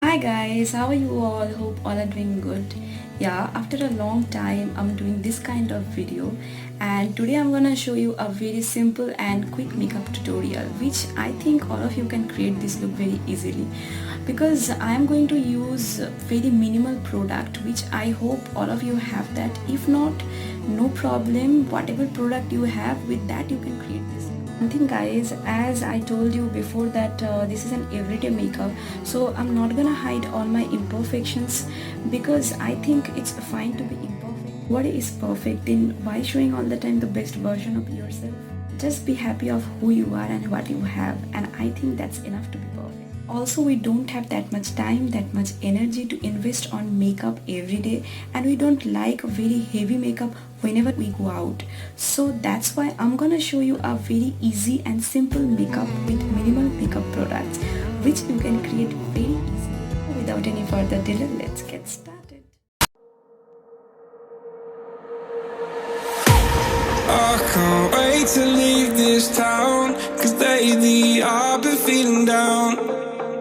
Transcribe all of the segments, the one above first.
Hi guys, how are you all? Hope all are doing good. Yeah, after a long time I'm doing this kind of video, and today I'm gonna show you a very simple and quick makeup tutorial which I think all of you can create this look very easily, because I am going to use very minimal product which I hope all of you have that. If not, no problem, whatever product you have, with that you can create this. One thing guys, as I told you before that this is an everyday makeup, so I'm not gonna hide all my imperfections because I think it's fine to be imperfect. What is perfect? Then why showing all the time the best version of yourself? Just be happy of who you are and what you have, and I think that's enough to be perfect. Also, we don't have that much time, that much energy to invest on makeup every day, and we don't like very heavy makeup whenever we go out. So that's why I'm gonna show you a very easy and simple makeup with minimal makeup products which you can create very easily. Without any further delay, let's get started. I can't wait to leave this town, cause lately I've been feeling down.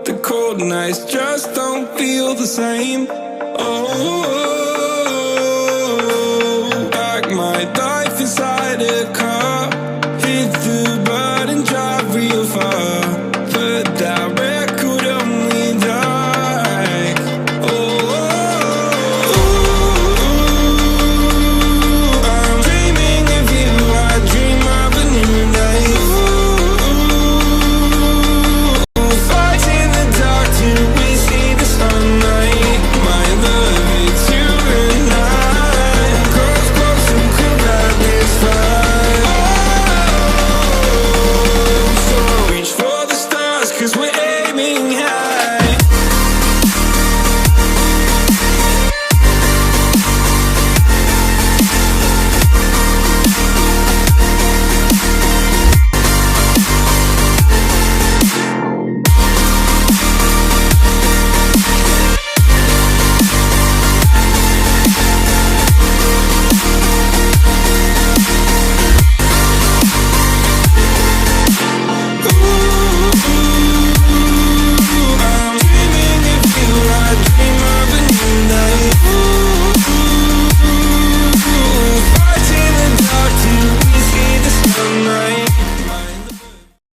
The cold nights just don't feel the same. Oh, like my life inside a car, hit the button, drive real far, but that record only like, I'm dreaming of you, I dream of a new life. Fighting the dark till we see the sunlight. My love, it's you and I. Close, close and could light this fire. So reach for the stars, cause we're aiming high.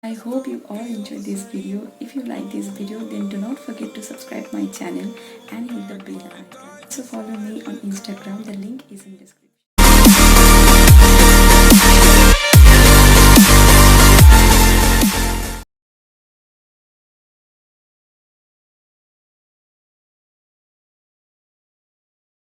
I hope you all enjoyed this video. If you like this video, then do not forget to subscribe my channel and hit the bell icon. So follow me on Instagram, the link is in description.